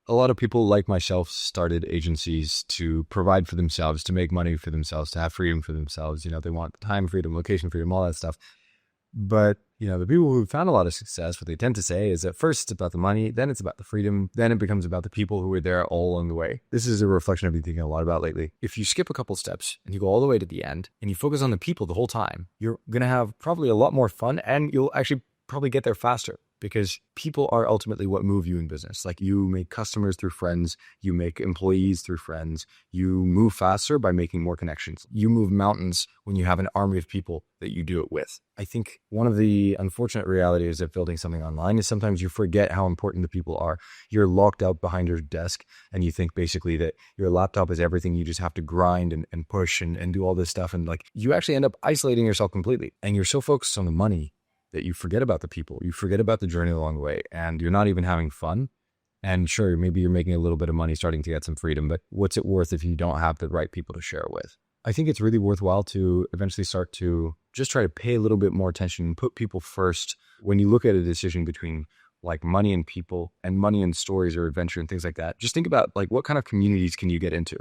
A lot of people like myself started agencies to provide for themselves, to make money for themselves, to have freedom for themselves. They want time freedom, location freedom, all that stuff. But, the people who found a lot of success, what they tend to say is at first it's about the money, then it's about the freedom, then it becomes about the people who were there all along the way. This is a reflection I've been thinking a lot about lately. If you skip a couple steps and you go all the way to the end and you focus on the people the whole time, you're going to have probably a lot more fun and you'll actually probably get there faster, because people are ultimately what move you in business. Like, you make customers through friends, you make employees through friends, you move faster by making more connections. You move mountains when you have an army of people that you do it with. I think one of the unfortunate realities of building something online is sometimes you forget how important the people are. You're locked out behind your desk and you think basically that your laptop is everything. You just have to grind and push and do all this stuff. And like, you actually end up isolating yourself completely. And you're so focused on the money that you forget about the people, you forget about the journey along the way, and you're not even having fun. And sure, maybe you're making a little bit of money, starting to get some freedom, but what's it worth if you don't have the right people to share it with? I think it's really worthwhile to eventually start to just try to pay a little bit more attention and put people first. When you look at a decision between like money and people and money and stories or adventure and things like that, just think about like, what kind of communities can you get into?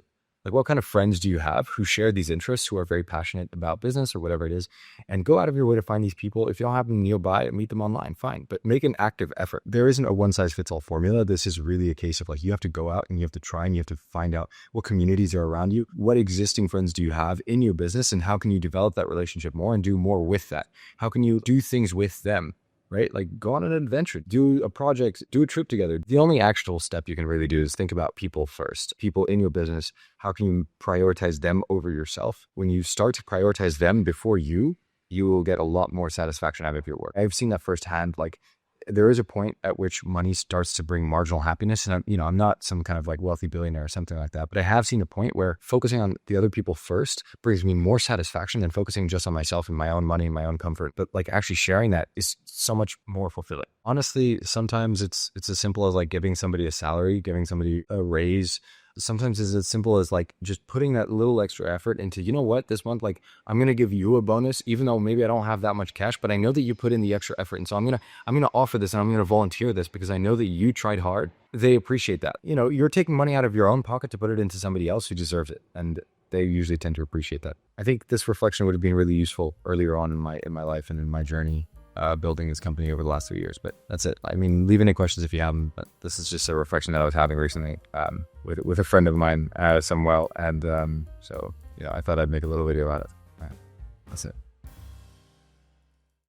Like, what kind of friends do you have who share these interests, who are very passionate about business or whatever it is, and go out of your way to find these people. If you don't have them nearby, meet them online, fine, but make an active effort. There isn't a one size fits all formula. This is really a case of like, you have to go out and you have to try and you have to find out what communities are around you. What existing friends do you have in your business, and how can you develop that relationship more and do more with that? How can you do things with them? Right? Like, go on an adventure, do a project, do a trip together. The only actual step you can really do is think about people first, people in your business. How can you prioritize them over yourself? When you start to prioritize them before you will get a lot more satisfaction out of your work. I've seen that firsthand. Like, there is a point at which money starts to bring marginal happiness. And I'm not some kind of like wealthy billionaire or something like that, but I have seen a point where focusing on the other people first brings me more satisfaction than focusing just on myself and my own money and my own comfort. But like, actually sharing that is so much more fulfilling. Honestly, sometimes it's as simple as like giving somebody a salary, giving somebody a raise. Sometimes it's as simple as like just putting that little extra effort into, this month, like, I'm going to give you a bonus, even though maybe I don't have that much cash, but I know that you put in the extra effort. And so I'm going to offer this and I'm going to volunteer this because I know that you tried hard. They appreciate that. You're taking money out of your own pocket to put it into somebody else who deserves it. And they usually tend to appreciate that. I think this reflection would have been really useful earlier on in my life and in my journey building this company over the last 3 years. But that's it. I mean, leave any questions if you have them, but this is just a reflection that I was having recently with a friend of mine, Samuel. And so, I thought I'd make a little video about it. That's it.